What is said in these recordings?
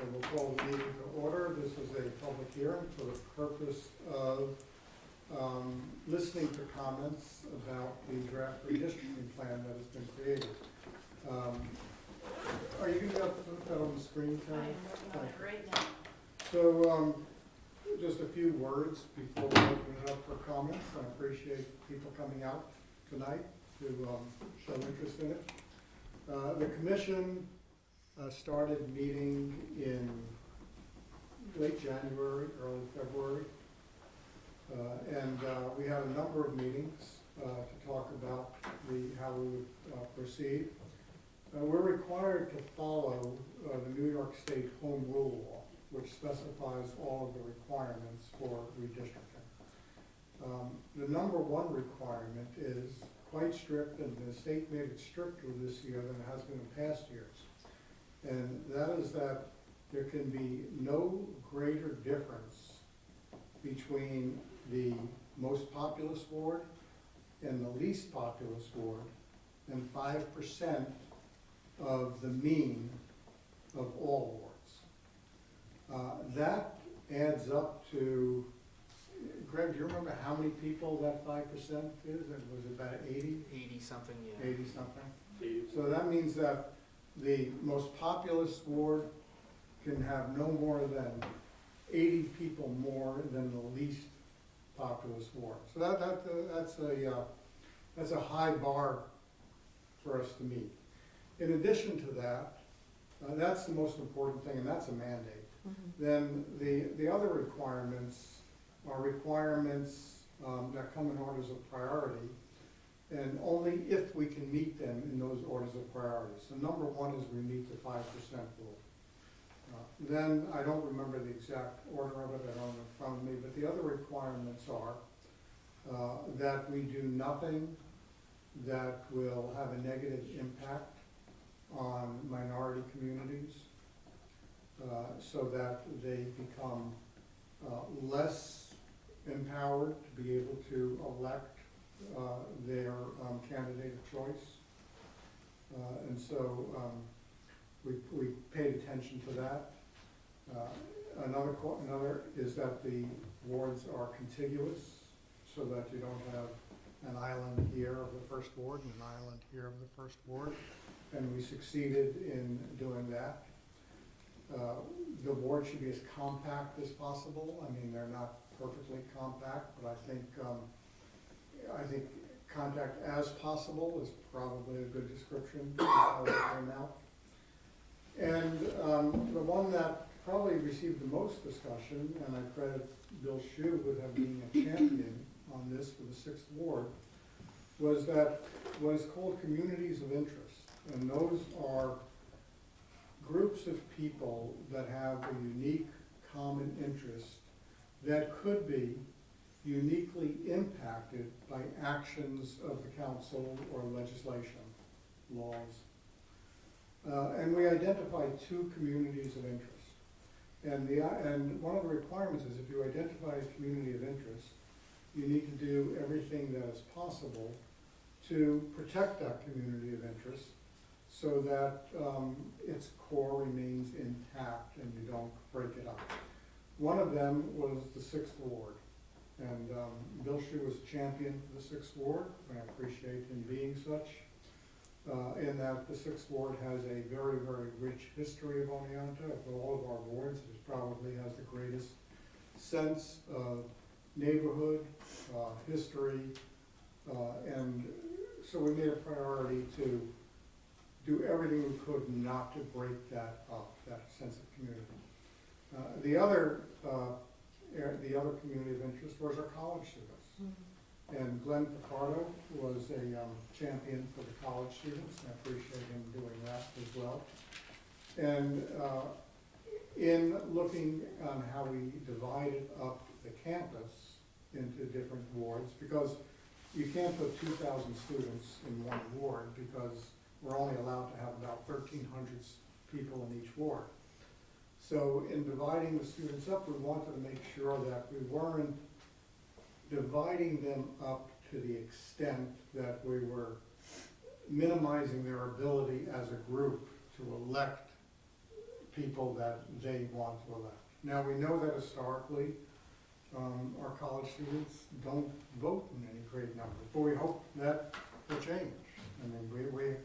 So we'll call the meeting to order. This is a public hearing for the purpose of listening to comments about the draft redistricting plan that has been created. Are you going to be able to put that on the screen, Karen? I am working on it right now. So just a few words before we open it up for comments. I appreciate people coming out tonight to show interest in it. The commission started meeting in late January, early February. And we had a number of meetings to talk about how we would proceed. We're required to follow the New York State Home Rule Law, which specifies all of the requirements for redistricting. The number one requirement is quite strict, and the state made it stricter this year than it has been in past years. And that is that there can be no greater difference between the most populous ward and the least populous ward than 5% of the mean of all wards. That adds up to, Greg, do you remember how many people that 5% is? Was it about 80? 80 something, yeah. 80 something? So that means that the most populous ward can have no more than 80 people more than the least populous ward. So that's a high bar for us to meet. In addition to that, that's the most important thing, and that's a mandate. Mm-hmm. Then the other requirements are requirements that come in orders of priority, and only if we can meet them in those orders of priority. So number one is we meet the 5% rule. Then I don't remember the exact order of it, I don't have it in front of me, but the other requirements are that we do nothing that will have a negative impact on minority communities, so that they become less empowered to be able to elect their candidate of choice. And so we paid attention to that. Another is that the wards are contiguous, so that you don't have an island here of the first ward and an island here of the first ward. And we succeeded in doing that. The ward should be as compact as possible. I mean, they're not perfectly compact, but I think compact as possible is probably a good description of how they came out. And the one that probably received the most discussion, and I credit Bill Shue with being a champion on this for the 6th Ward, was that what is called communities of interest. And those are groups of people that have a unique common interest that could be uniquely impacted by actions of the council or legislation, laws. And we identified 2 communities of interest. And one of the requirements is if you identify a community of interest, you need to do everything that is possible to protect that community of interest so that its core remains intact and you don't break it up. One of them was the 6th Ward. And Bill Shue was a champion for the 6th Ward, and I appreciate him being such. In that the 6th Ward has a very, very rich history of Oneonta. Of all of our wards, it probably has the greatest sense of neighborhood, history, and so we made a priority to do everything we could not to break that up, that sense of community. The other community of interest was our college students. Mm-hmm. And Glenn Picardo was a champion for the college students, and I appreciate him doing that as well. And in looking on how we divided up the campus into different wards, because you can't put 2,000 students in one ward because we're only allowed to have about 1,300 people in each ward. So in dividing the students up, we wanted to make sure that we weren't dividing them up to the extent that we were minimizing their ability as a group to elect people that they want to elect. Now, we know that historically, our college students don't vote in any great numbers, but we hope that will change. I mean, we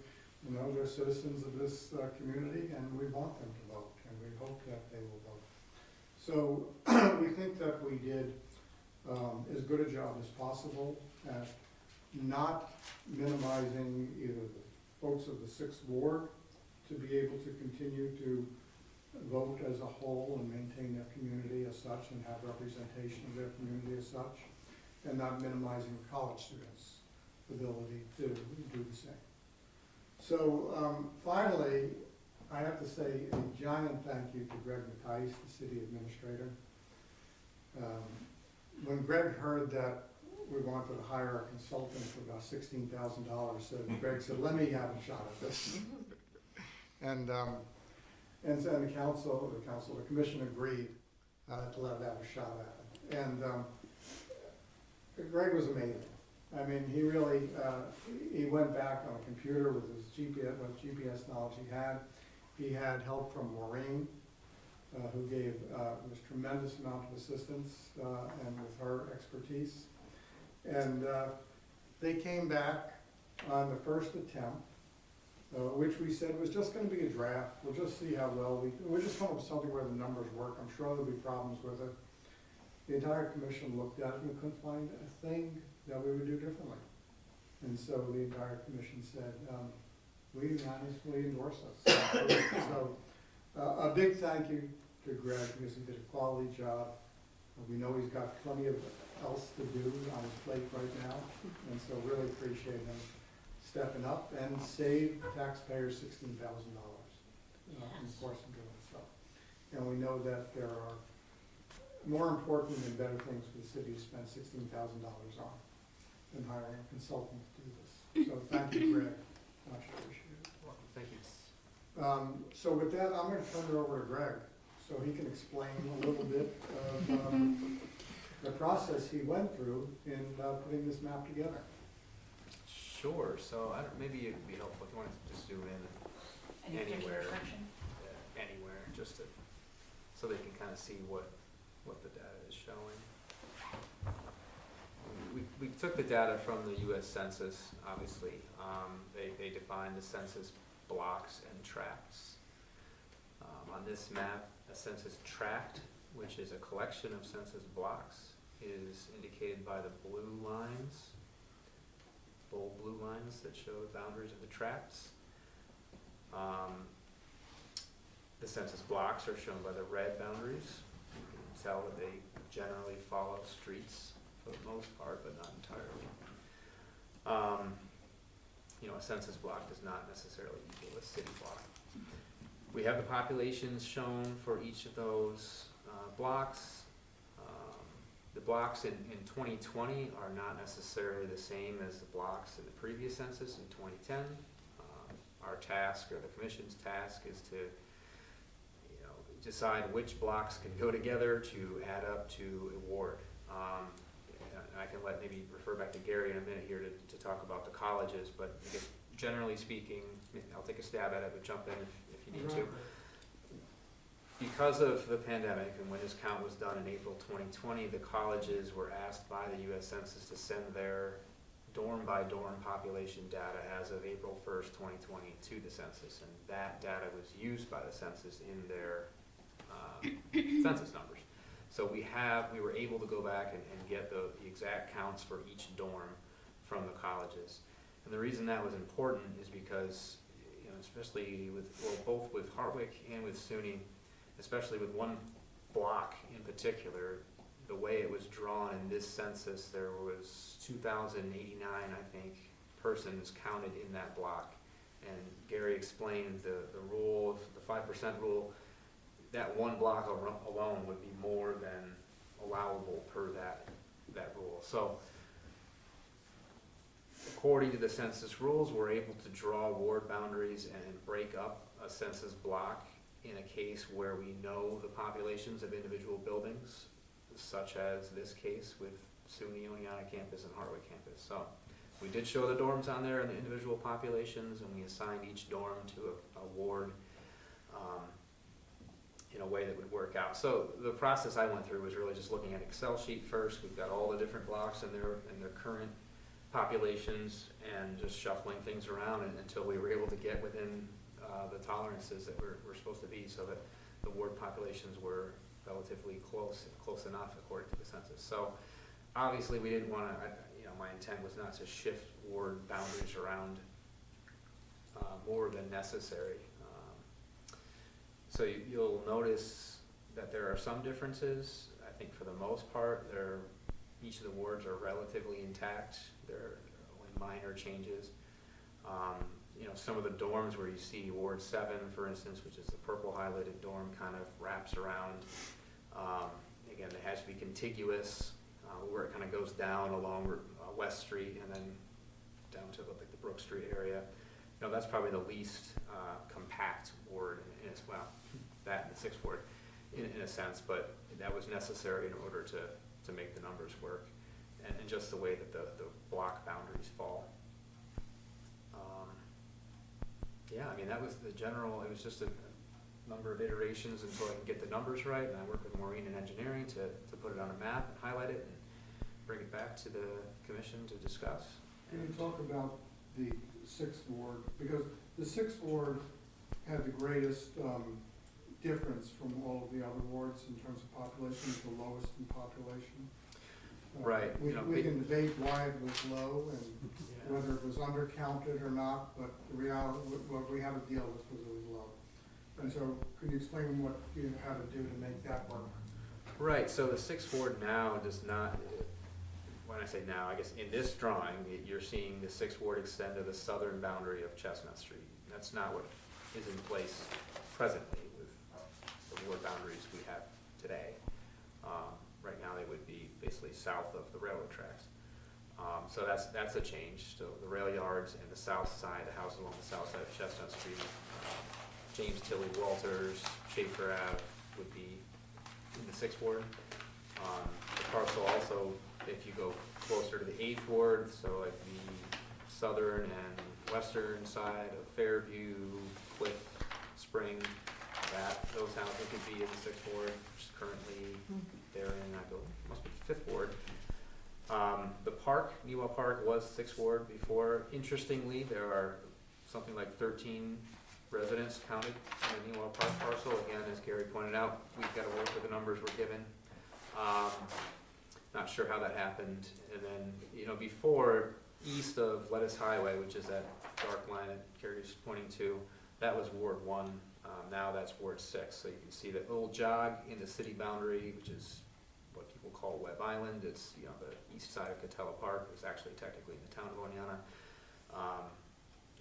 you know, they're citizens of this community, and we want them to vote, and we hope that they will vote. So we think that we did as good a job as possible at not minimizing either the folks of the Sixth Ward to be able to continue to vote as a whole and maintain their community as such and have representation of their community as such, and not minimizing the college students' ability to do the same. So finally, I have to say a giant thank you to Greg Mattice, the city administrator. When Greg heard that we wanted to hire a consultant for about $16,000, so Greg said, let me have a shot at this. And so the commission agreed to let him have a shot at it. And Greg was amazing. I mean, he really, he went back on a computer with his GPS, what GPS knowledge he had. He had help from Maureen, who gave was tremendous amount of assistance and with her expertise. And they came back on the first attempt, which we said was just going to be a draft. We'll just see how well we'll just come up with something where the numbers work. I'm sure there'll be problems with it. The entire commission looked at it and couldn't find a thing that we would do differently. And so the entire commission said, we unanimously endorse this. So a big thank you to Greg because he did a quality job. We know he's got plenty of else to do on his plate right now. And so really appreciate him stepping up and save taxpayers $16,000 in the course of doing so. And we know that there are more important and better things for the city to spend $16,000 on than hiring a consultant to do this. So thank you, Greg. Much appreciated. Welcome. Thank you. So with that, I'm going to turn it over to Greg so he can explain a little bit of the process he went through in putting this map together. Sure. So maybe it would be helpful if you wanted to just zoom in Any particular anywhere, section? anywhere, just to, so they can kind of see what the data is showing. We took the data from the U.S. Census, obviously. They defined the census blocks and tracts. On this map, a census tract, which is a collection of census blocks, is indicated by the blue lines, bold blue lines that show the boundaries of the tracts. The census blocks are shown by the red boundaries. You can tell that they generally follow streets for the most part, but not entirely. A census block does not necessarily equal a city block. We have the populations shown for each of those blocks. The blocks in 2020 are not necessarily the same as the blocks in the previous census in 2010. Our task, or the commission's task, is to decide which blocks can go together to add up to a ward. And I can maybe refer back to Gary in a minute here to talk about the colleges, but I guess generally speaking, I'll take a stab at it, but jump in if you need to. Because of the pandemic and when this count was done in April 2020, the colleges were asked by the U.S. Census to send their dorm-by-dorm population data as of April 1st, 2020 to the census, and that data was used by the census in their census numbers. So we were able to go back and get the exact counts for each dorm from the colleges. And the reason that was important is because, especially both with Hartwick and with SUNY, especially with one block in particular, the way it was drawn in this census, there was 2,089, I think, persons counted in that block. And Gary explained the rule, the 5% rule. That one block alone would be more than allowable per that rule. So according to the census rules, we're able to draw ward boundaries and break up a census block in a case where we know the populations of individual buildings, such as this case with SUNY Oneonta campus and Hartwick campus. So we did show the dorms on there and the individual populations, and we assigned each dorm to a ward. in a way that would work out. So the process I went through was really just looking at Excel sheet first. We've got all the different blocks and their current populations, and just shuffling things around until we were able to get within the tolerances that we're supposed to be, so that the ward populations were relatively close enough according to the census. So obviously we didn't want to, my intent was not to shift ward boundaries around more than necessary. So you'll notice that there are some differences. I think for the most part, each of the wards are relatively intact. There are only minor changes. Some of the dorms where you see Ward 7, for instance, which is the purple highlighted dorm, kind of wraps around. Again, it has to be contiguous, where it kind of goes down along West Street and then down to the Brook Street area. That's probably the least compact ward in its, well, that and the 6th ward in a sense, but that was necessary in order to make the numbers work, and just the way that the block boundaries fall. That was the general. It was just a number of iterations until I can get the numbers right, and I work with Maureen in engineering to put it on a map and highlight it and bring it back to the commission to discuss. Can you talk about the 6th ward? Because the 6th ward had the greatest difference from all of the other wards in terms of population, the lowest in population. Right. We can debate why it was low and whether it was undercounted or not, but the reality, what we had to deal with was it was low. And so, could you explain what you had to do to make that work? Right. So the 6th ward now does not. When I say now, I guess in this drawing, you're seeing the 6th ward extend to the southern boundary of Chestnut Street. That's not what is in place presently with the ward boundaries we have today. Right now, they would be basically south of the railroad tracks. So that's a change. So the rail yards and the south side, the house along the south side of Chestnut Street, James Tilly Walters, Schaefer Ave would be in the 6th ward. The parcel also, if you go closer to the 8th ward, so like the southern and western side of Fairview, Cliff, Spring, those houses could be in the 6th ward, which is currently there in, must be the 5th ward. The park, Newell Park, was 6th ward before. Interestingly, there are something like 13 residents counted in the Newell Park parcel. Again, as Gary pointed out, we've got to work with the numbers we're given. Not sure how that happened. And then, before, east of Lettuce Highway, which is that dark line that Gary's pointing to, that was Ward 1. Now that's Ward 6. So you can see that little jog in the city boundary, which is what people call Webb Island. It's, the east side of Catella Park. It's actually technically in the town of Oneonta.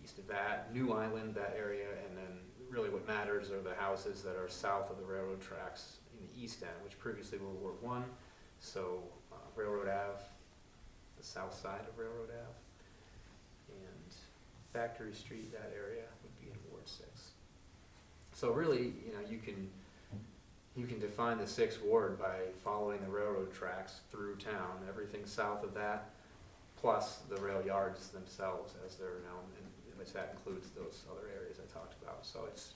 East of that, New Island, that area, and then really what matters are the houses that are south of the railroad tracks in the east end, which previously were Ward 1. So Railroad Ave, the south side of Railroad Ave, and Factory Street, that area would be in Ward 6. So really, you can define the 6th ward by following the railroad tracks through town, everything south of that, plus the rail yards themselves as they're known, and which that includes those other areas I talked about. So it's,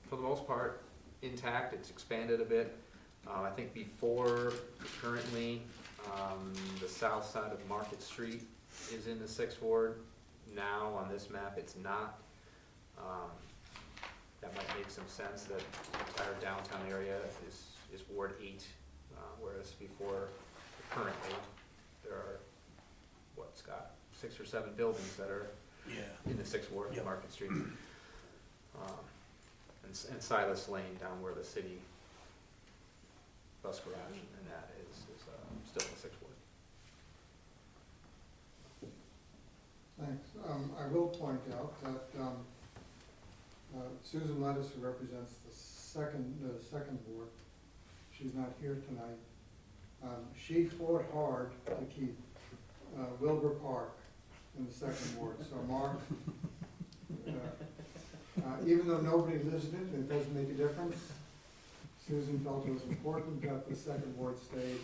for the most part, intact. It's expanded a bit. I think before, currently, the south side of Market Street is in the 6th ward. Now, on this map, it's not. That might make some sense that the entire downtown area is Ward 8, whereas before, currently, there are, Scott, 6 or 7 buildings that are in the 6th ward of Market Street. And Silas Lane down where the city bus garage and that is still in the 6th ward. Thanks. I will point out that Susan Lettuce, who represents the second ward, she's not here tonight. She fought hard to keep Wilbur Park in the 2nd ward. So Mark, even though nobody lives in it, it doesn't make a difference. Susan felt it was important that the 2nd ward stayed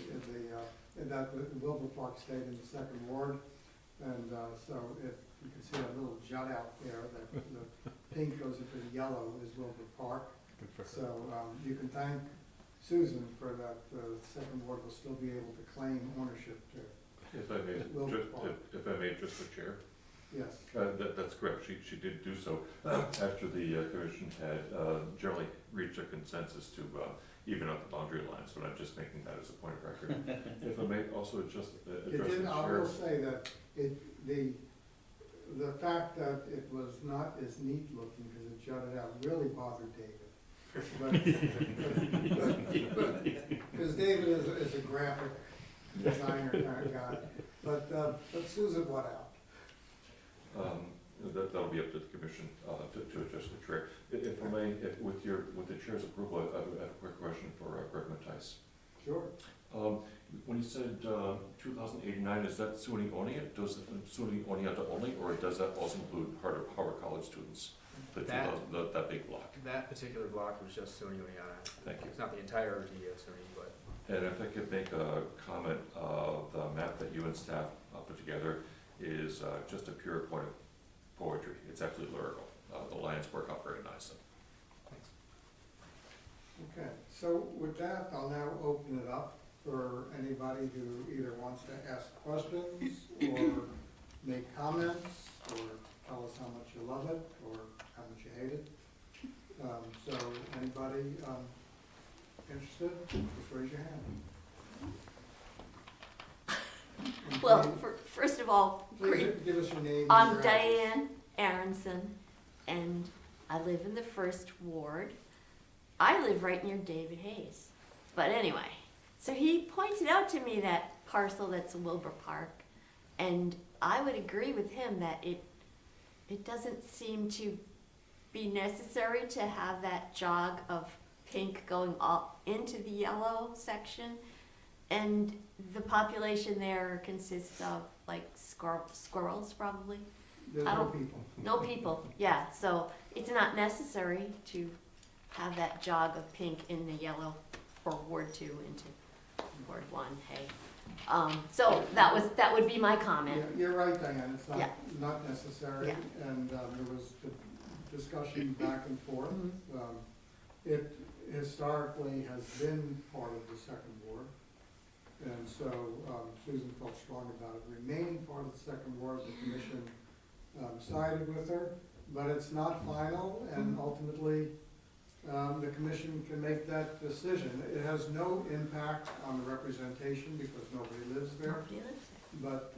that the Wilbur Park stayed in the 2nd ward. And so if you can see a little jut out there, that the pink goes into the yellow is Wilbur Park. Good for her. So, you can thank Susan for that, the second ward will still be able to claim ownership to, If I may, Wilbur just, Park. if I may, just the chair, yes. that's correct, she did do so after the commission had generally reached a consensus to even up the boundary lines, but I'm just making that as a point of record. If I may also just It address did, the I chair. will say that the fact that it was not as neat looking because it jutted out really bothered David. Because David is a graphic designer kind of guy, but Susan went out. That'll be up to the commission to adjust the chair. If I may, with the chair's approval, I have a quick question for Greg Mattice. Sure. When you said 2,089, is that SUNY owning it? Does SUNY owning it only, or does that also include Howard College students? That big block? That particular block was just SUNY Oneonta. Thank you. It's not the entirety of SUNY, but And if I could make a comment, the map that you and staff put together is just a pure point of poetry. It's absolutely lyrical. The lines work out very nicely. thanks. Okay, so with that, I'll now open it up for anybody who either wants to ask questions or make comments or tell us how much you love it or how much you hate it. So anybody interested, just raise your hand. And Well, please- first of all, Please give us your name. and I'm your address. Diane Aronson, and I live in the 1st Ward. I live right near David Hayes. But anyway, so he pointed out to me that parcel that's Wilbur Park, and I would agree with him that it doesn't seem to be necessary to have that jog of pink going all into the yellow section. And the population there consists of like squirrels probably. There's I no don't- people. No people, yeah, so it's not necessary to have that jog of pink in the yellow for Ward 2 into Ward 1, hey. So that would be my comment. Yeah, you're right, Diane, it's Yeah. not necessary, Yeah. and there was the discussion back and forth. Mhm. It historically has been part of the second ward, and so Susan felt strong about it remaining part of the second ward. The commission sided with her, but it's not final, and ultimately, the commission can make that decision. It has no impact on the representation because nobody lives there. Nobody lives there. But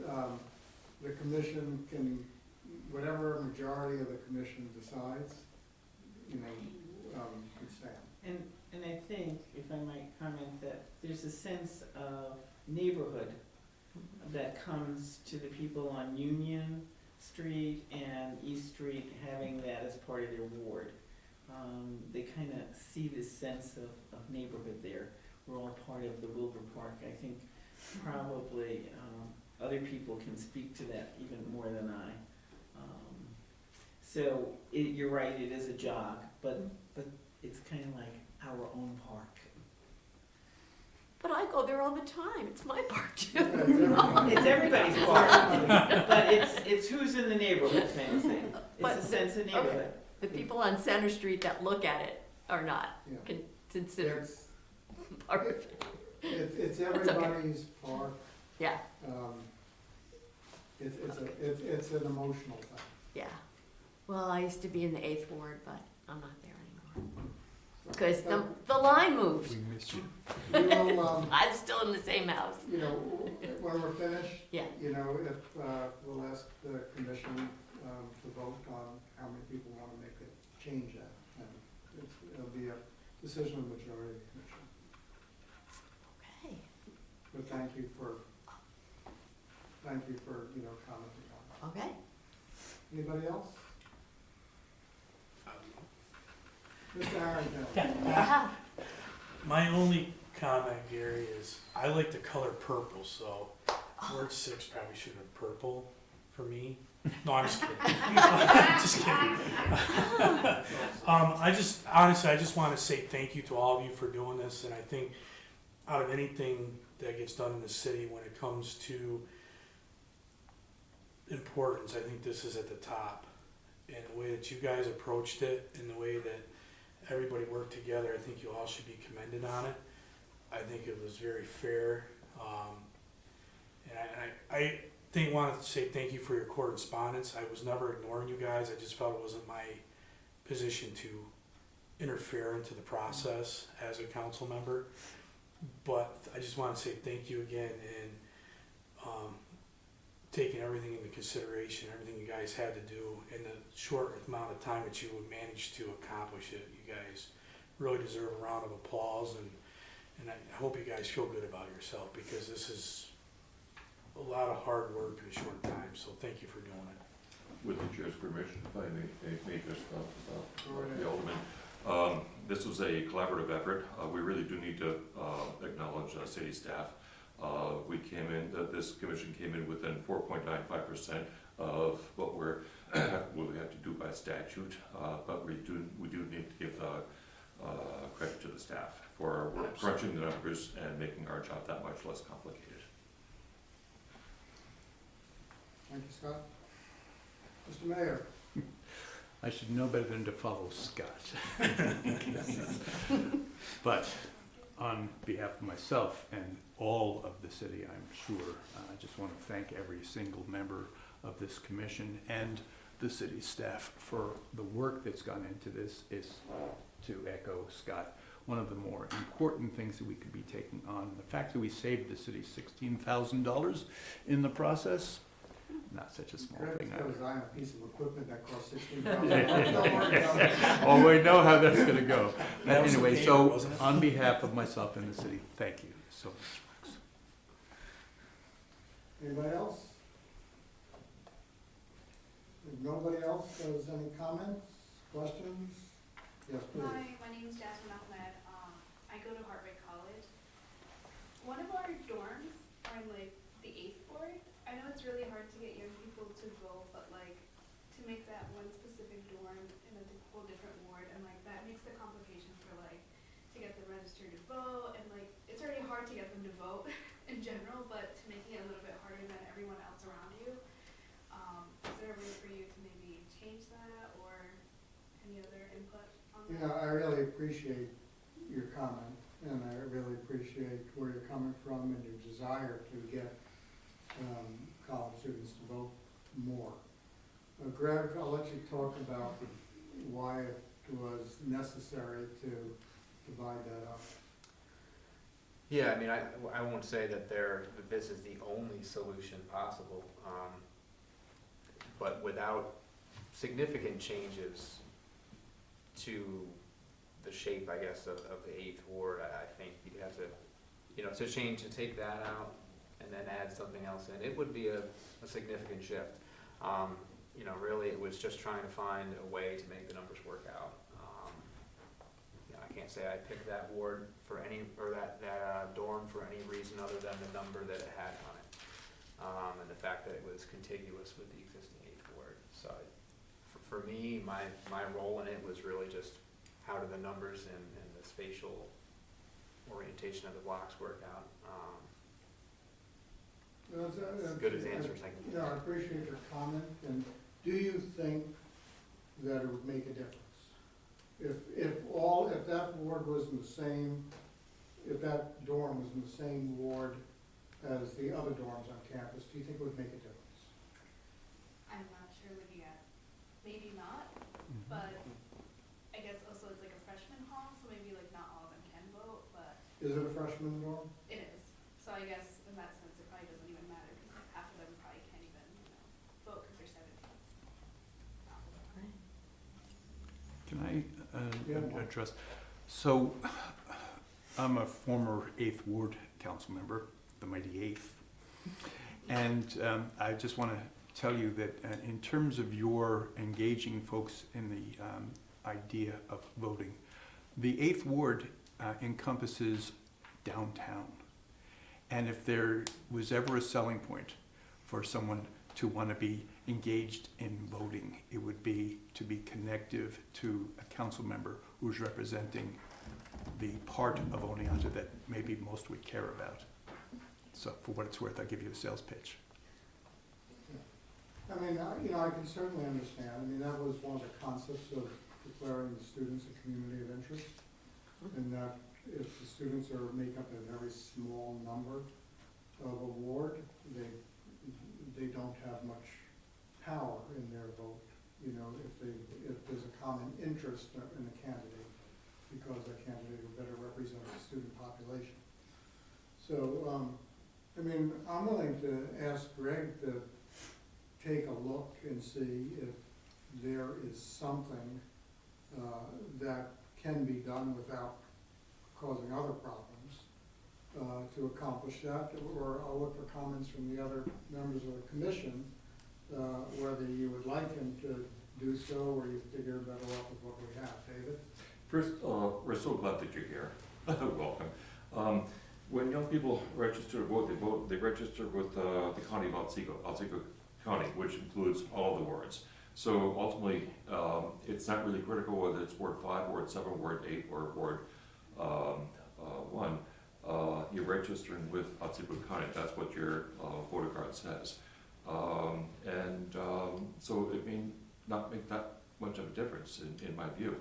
the commission can, whatever majority of the commission decides, can stand. And I think, if I might comment, that there's a sense of neighborhood that comes to the people on Union Street and East Street, having that as part of their ward. They kind of see this sense of neighborhood there. We're all part of the Wilbur Park. I think probably other people can speak to that even more than I. So you're right, it is a jog, but it's kind of like our own park. But I go there all the time, it's my park too. It's everybody's park, but it's who's in the neighborhood kind of thing. But- It's a sense of neighborhood. The people on Center Street that look at it are not Yeah. considered It's, part of it. it's okay. everybody's park. Yeah, It's an emotional thing. yeah. Well, I used to be in the 8th Ward, but I'm not there anymore. Because the line moved. We miss you. We will, I'm still in the same house. when we're finished, Yeah. if we'll ask the commission to vote on how many people want to make a change at, and it'll be a decision of the majority of the commission. Okay. But thank you for commenting on Okay. it. Anybody else? Mr. Harrington? Yeah. My only comment, Gary, is I like the color purple, so Ward 6 probably should have been purple for me. No, I'm just kidding. Just kidding. Honestly, I just want to say thank you to all of you for doing this, and I think out of anything that gets done in the city when it comes to importance, I think this is at the top. And the way that you guys approached it, and the way that everybody worked together. I think you all should be commended on it. I think it was very fair. And I wanted to say thank you for your correspondence. I was never ignoring you guys. I just felt it wasn't my position to interfere into the process as a council member. But I just want to say thank you again, and taking everything into consideration, everything you guys had to do in the short amount of time that you managed to accomplish it. You guys really deserve a round of applause, and I hope you guys feel good about yourself, because this is a lot of hard work in a short time, so thank you for doing it. With the chair's permission, if I may just, Go ahead. the Alderman. This was a collaborative effort. We really do need to acknowledge city staff. This commission came in within 4.95% of what we have to do by statute, but we do need to give credit to the staff for crunching the numbers and making our job that much less complicated. Thank you, Scott. Mr. Mayor? I should know better than to follow Scott. But on behalf of myself and all of the city, I'm sure, I just want to thank every single member of this commission and the city staff for the work that's gone into this. Is to echo Scott, one of the more important things that we could be taking on. The fact that we saved the city $16,000 in the process, not such a small thing. That was a piece of equipment that cost $16,000. Oh, we know how that's gonna go. That was the Anyway, paper, so wasn't it? on behalf of myself and the city, thank you so much, folks. Anybody else? If nobody else has any comments, questions? Yes, please. Hi, my name is Jasmine Ahmed. I go to Hartwick College. One of our dorms are in like the 8th ward. I know it's really hard to get young people to vote, but like to make that one specific dorm in a whole different ward, and like that makes the complication for like to get them registered to vote, and like it's already hard to get them to vote in general, but to making it a little bit harder than everyone else around you. Is there a way for you to maybe change that, or any other input on that? You know, I really appreciate your comment, and I really appreciate where you're coming from and your desire to get college students to vote more. Greg, I'll let you talk about why it was necessary to divide that up. Yeah, I mean, I won't say that this is the only solution possible, but without significant changes to the shape, I guess, of the 8th ward, I think you'd have to, to take that out and then add something else in, it would be a significant shift. Really, it was just trying to find a way to make the numbers work out. I can't say I picked that ward for that dorm for any reason other than the number that it had on it, and the fact that it was contiguous with the existing 8th ward. So, for me, my role in it was really just how do the numbers and the spatial orientation of the blocks work out. That's As good as answers I can Yeah, I appreciate your comment, and do you think that it would make a difference? If that ward was in the same, if that dorm was in the same ward as the other dorms on campus, do you think it would make a difference? I'm not sure looking at, maybe not, but I guess also it's like a freshman hall, so maybe like not all of them can vote, but Is it a freshman dorm? it is. So I guess in that sense, it probably doesn't even matter, because half of them probably can't even, vote because they're 17. Can I Yeah. address? So, I'm a former 8th Ward council member, the mighty 8th. And I just want to tell you that in terms of your engaging folks in the idea of voting, the 8th Ward encompasses downtown. And if there was ever a selling point for someone to want to be engaged in voting, it would be to be connective to a council member who's representing the part of Oneonta that maybe most would care about. So for what it's worth, I'll give you a sales pitch. I mean, I can certainly understand. I mean, that was one of the concepts of declaring the students a community of interest, and that if the students make up a very small number of a ward, they don't have much power in their vote. You know, if there's a common interest in a candidate, because that candidate will better represent the student population. So, I mean, I'm willing to ask Greg to take a look and see if there is something that can be done without causing other problems to accomplish that, or I'll look for comments from the other members of the commission, whether you would like him to do so, or you figure better off with what we have. David? First, we're so glad that you're here. Welcome. When young people register to vote, they register with the county of Otsego County, which includes all the wards. So ultimately, it's not really critical whether it's Ward 5, Ward 7, Ward 8, or Ward 1. You're registering with Otsego County. That's what your voter card says. So it may not make that much of a difference in my view.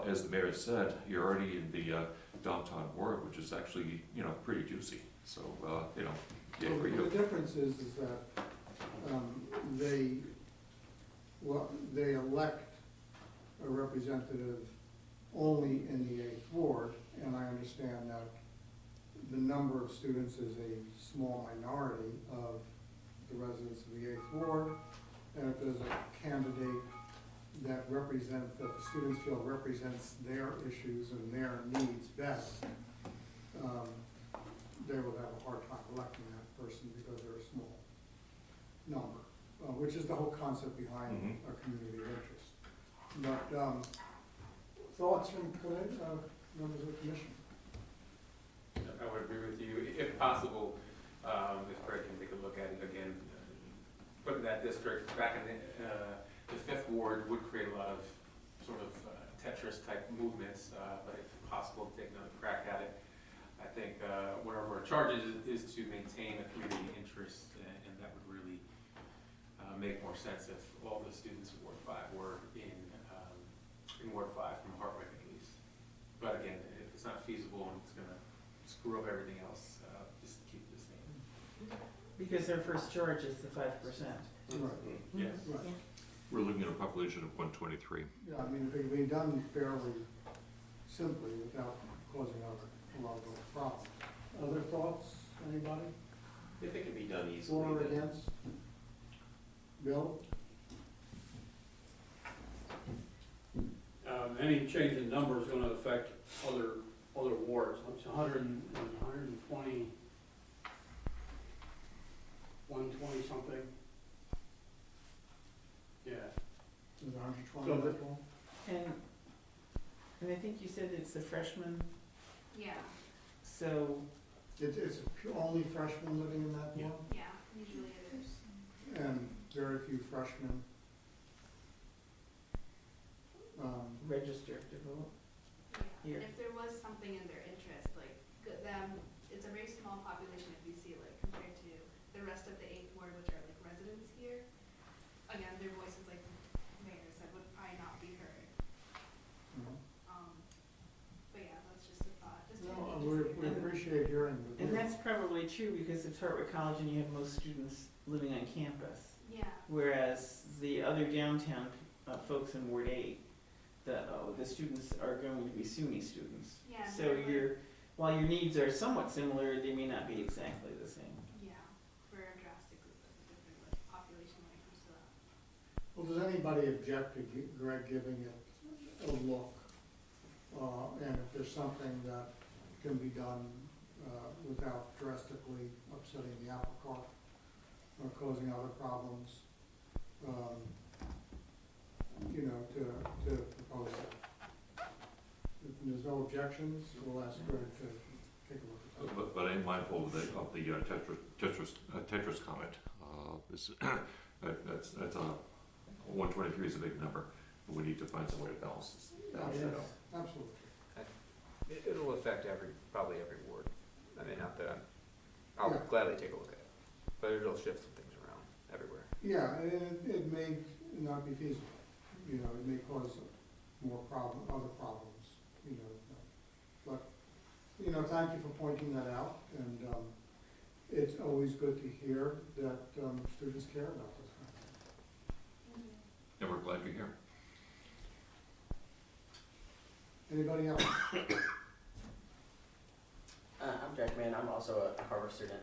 As the mayor said, you're already in the downtown ward, which is actually, pretty juicy. So, yay for you. The difference is that they elect a representative only in the 8th ward, and I understand that the number of students is a small minority of the residents of the 8th ward, and if there's a candidate that the students feel represents their issues and their needs best, they would have a hard time electing that person because they're a small number, which is the whole concept behind a community of interest. But thoughts from members of the commission? I would agree with you. If possible, if Greg can take a look at it again, putting that district back in the 5th ward would create a lot of sort of Tetris type movements, but if possible, take another crack at it. I think one of our charges is to maintain a community interest, and that would really make more sense if all the students in Ward 5 were in Ward 5 from Hardwick at least. But again, if it's not feasible and it's going to screw up everything else, just keep the same. Because their first charge is the 5%. Right. Yes. Right. Yeah. We're looking at a population of 123. Yeah, I mean, it can be done fairly simply without causing a lot of problems. Other thoughts, anybody? If it can be done easily. For or then- against? Bill? Any change in number is gonna affect other wards. It's 120, 120 something. Yeah. Is it 120? So the- that's all? And I think you said it's the freshmen, Yeah, so It's only freshmen living in that one, yeah, usually it is. and very few freshmen. register to vote. Yeah, Here. and if there was something in their interest, like them, it's a very small population if you see like compared to the rest of the 8th ward, which are like residents here. Again, their voices, like Mayor said, would probably not be heard. you know. But yeah, that's just a thought. Just No, to we appreciate hearing the And views. that's probably true because it's Hartwick College and you have most students living on campus. Yeah, Whereas the other downtown folks in Ward 8, the students are going to be SUNY students. yeah. So they're, like, while your needs are somewhat similar, they may not be exactly the same. yeah, we're drastically different like, population when it comes to that. Well, does anybody object to Greg giving it a look? And if there's something that can be done without drastically upsetting the apple cart or causing other problems, to propose it. If there's no objections, we'll ask Greg to take a look at that. But I'm mindful of the Tetris comment. That's 123 is a big number, but we need to find some way to balance that out. Absolutely. It'll affect probably every ward. I mean, not that I'll Yeah. gladly take a look at it, but it'll shift some things around everywhere. Yeah, and it may not be feasible, it may cause other problems, you know. But, you know, thank you for pointing that out, and it's always good to hear that students care about this kind of thing. And we're glad you're here. Anybody else? I'm Jack Mann. I'm also a Harvard student.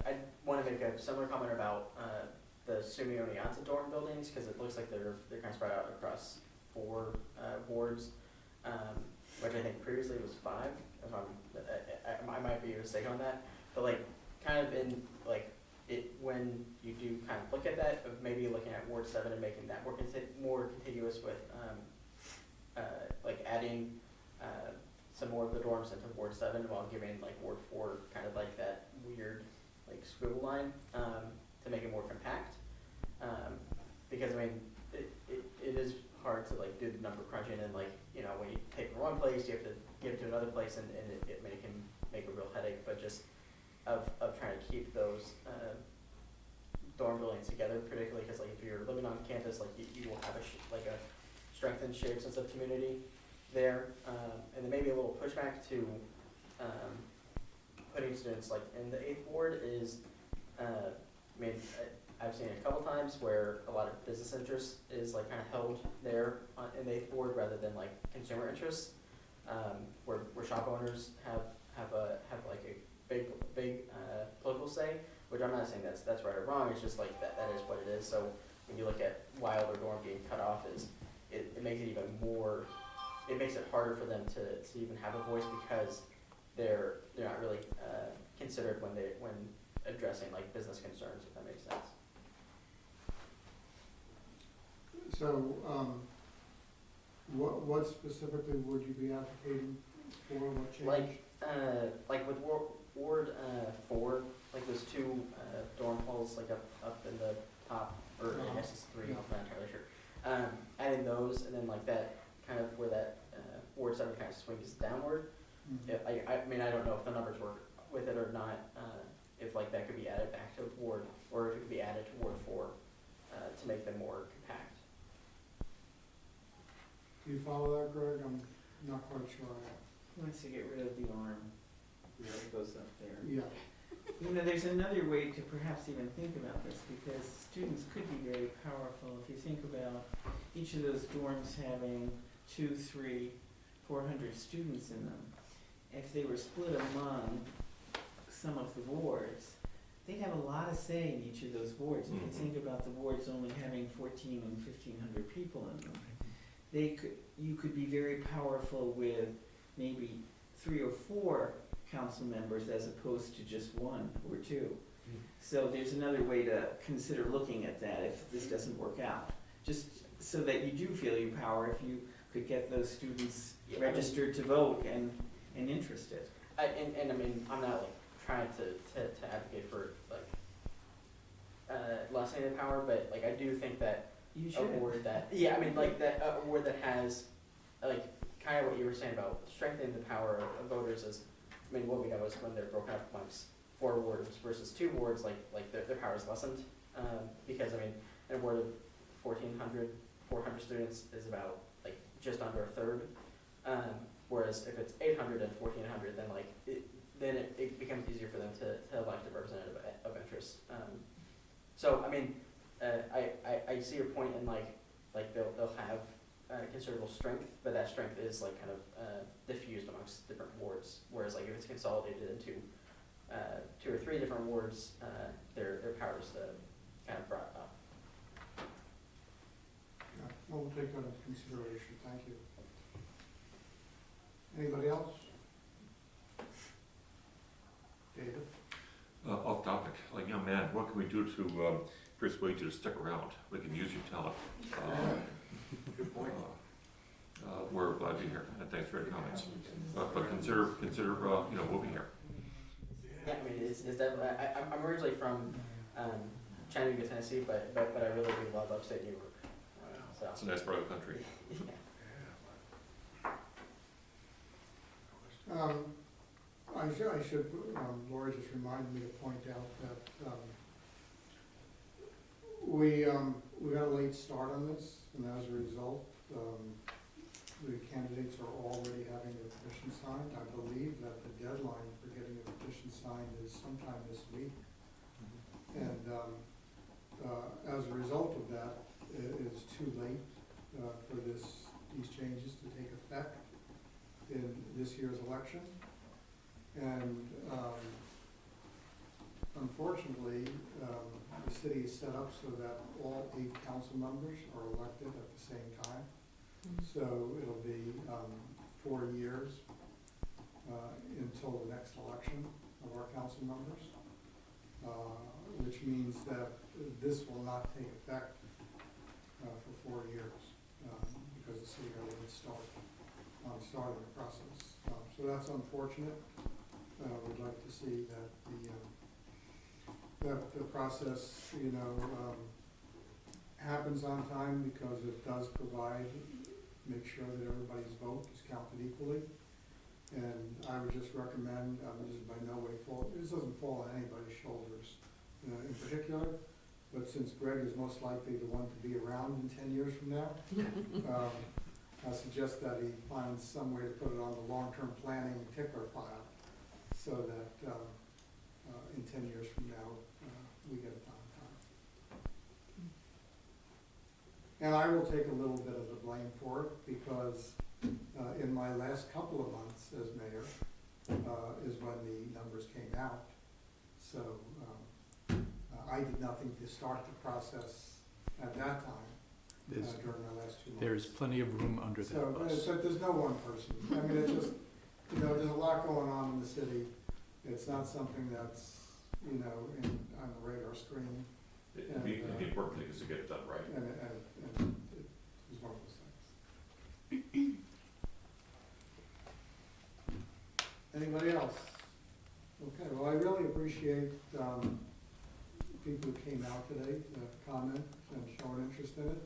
I want to make a similar comment about the Sumione Onsa dorm buildings, because it looks like they're kind of spread out across 4 wards, which I think previously was 5. If I might be mistaken on that, but like kind of in like it when you do kind of look at that, of maybe looking at Ward 7 and making that more contiguous with like adding some more of the dorms into Ward 7 while giving like Ward 4 kind of like that weird like squiggle line to make it more compact. Because I mean, it is hard to like do the number crunching, and like, you know, when you take from one place, you have to give it to another place, and it can make a real headache. But just of trying to keep those dorm buildings together, particularly because like if you're living on campus, like you will have a strengthened shared sense of community there, and then maybe a little pushback to putting students like in the 8th ward is, I mean, I've seen it a couple times where a lot of business interest is like kind of held there in the 8th ward rather than like consumer interests, where shop owners have like a big political say, which I'm not saying that's right or wrong. It's just like that is what it is. So when you look at why Wilder Dorm being cut off, is it makes it even more. It makes it harder for them to even have a voice, because they're not really considered when addressing like business concerns, if that makes sense. So, what specifically would you be advocating for? What change? Like with Ward 4, like those 2 dorm halls like up in the top, or I guess it's 3, I'm not entirely sure. Adding those, and then like that kind of where that Ward 7 kind of swings downward. Mm-hmm. I mean, I don't know if the numbers work with it or not, if like that could be added back to Ward, or if it could be added to Ward 4 to make them more compact. Do you follow that, Greg? I'm not quite sure. He wants to get rid of the arm that goes up there. Yeah. You know, there's another way to perhaps even think about this, because students could be very powerful if you think about each of those dorms having 2, 3, 400 students in them. If they were split among some of the wards, they'd have a lot of say in each of those wards. If you think about the wards only having 14 and 1,500 people in them, you could be very powerful with maybe 3 or 4 council members as opposed to just 1 or 2. So there's another way to consider looking at that if this doesn't work out. Just so that you do feel your power, if you could get those students registered to vote and interested. And I mean, I'm not like trying to advocate for like lessening the power, but like I do think that You a should. ward that, yeah, I mean, like that, a ward that has, like, kind of what you were saying about strengthening the power of voters is, I mean, what we know is when they're broken up amongst 4 wards versus 2 wards, like their power is lessened, because, I mean, in a ward of 400 students is about, like, just under a third, whereas if it's 800 and 1,400, then, like, it becomes easier for them to elect a representative of interest. So, I mean, I see your point in like they'll have considerable strength, but that strength is like kind of diffused amongst different wards. Whereas like if it's consolidated into 2 or 3 different wards, their power is kind of brought up. Yeah, well, we'll take that into consideration. Thank you. Anybody else? David? Off topic, like, young man, what can we do to persuade you to stick around? We can use your talent. Good point. We're glad you're here, and thanks for your comments. But consider, moving here. Yeah, I mean, it's definitely. I'm originally from Chattanooga, Tennessee, but I really do love upstate New York. So. It's a nice part of the country. Yeah. I should, Lori just reminded me to point out that we got a late start on this, and as a result, the candidates are already having their petition signed. I believe that the deadline for getting a petition signed is sometime this week. And as a result of that, it is too late for these changes to take effect in this year's election. And unfortunately, the city is set up so that all 8 council members are elected at the same time. So it'll be 4 years until the next election of our council members, which means that this will not take effect for 4 years because the city already started the process. So that's unfortunate. We'd like to see that the process, happens on time because it does make sure that everybody's vote is counted equally. And I would just recommend, this is by no way fault, this doesn't fall on anybody's shoulders in particular, but since Greg is most likely the one to be around in 10 years from now, I suggest that he finds some way to put it on the long-term planning tickler file so that in 10 years from now, we get it done on time. And I will take a little bit of the blame for it because in my last couple of months as mayor is when the numbers came out. So I did nothing to start the process at that time during my last 2 months. There's plenty of room under that bus. So there's no one person. I mean, it's just, there's a lot going on in the city. It's not something that's, on the radar screen. It'd be important thing is to get it done right. And it was one of those things. Anybody else? Okay, well, I really appreciate people who came out today to comment and show an interest in it.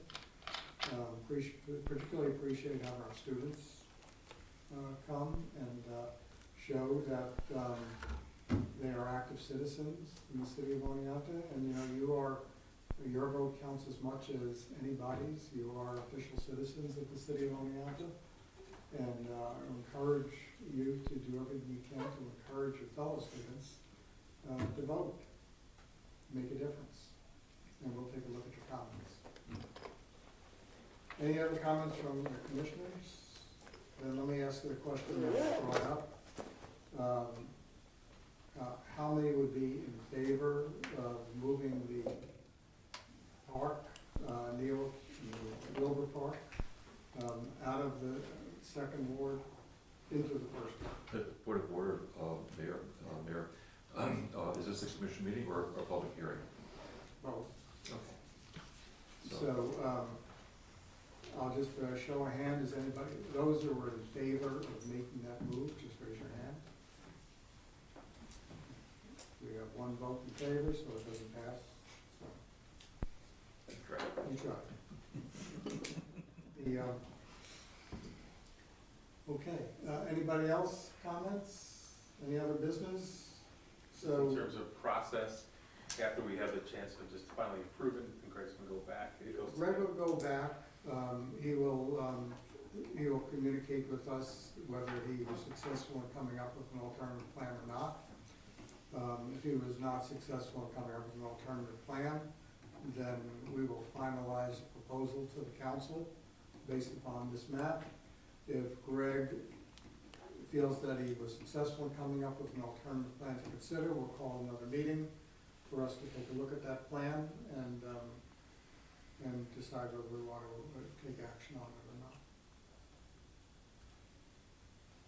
Particularly appreciate having our students come and show that they are active citizens in the city of Oneonta, and your vote counts as much as anybody's. You are official citizens of the city of Oneonta, and encourage you to do everything you can to encourage your fellow students to vote, make a difference, and we'll take a look at your comments. Any other comments from the commissioners? Then let me ask you the question that was brought up. How many would be in favor of moving the park, Wilbur Park, out of the second ward into the first ward? Point of order, Mayor, is this a commission meeting or a public hearing? Both. Okay. So I'll just show a hand. Is anybody, those who are in favor of making that move, just raise your hand. We have one vote in favor, so it doesn't pass. So. That's correct. You tried. Okay, anybody else comments? Any other business? So In terms of process, after we have the chance to just finally approve it, and Greg's gonna go back, it goes to. Greg will go back. He will communicate with us whether he was successful in coming up with an alternative plan or not. If he was not successful in coming up with an alternative plan, then we will finalize a proposal to the council based upon this map. If Greg feels that he was successful in coming up with an alternative plan to consider, we'll call another meeting for us to take a look at that plan and decide whether we want to take action on it or not.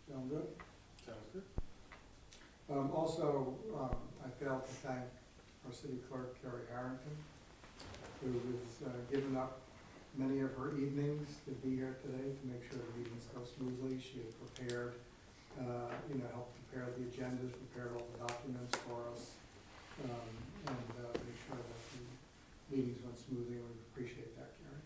Sound good? Sounds good. Also, I failed to thank our city clerk, Carrie Harrington, who has given up many of her evenings to be here today to make sure the meetings go smoothly. She had prepared, helped prepare the agendas, prepared all the documents for us, and make sure that the meetings went smoothly, and we appreciate that, Carrie.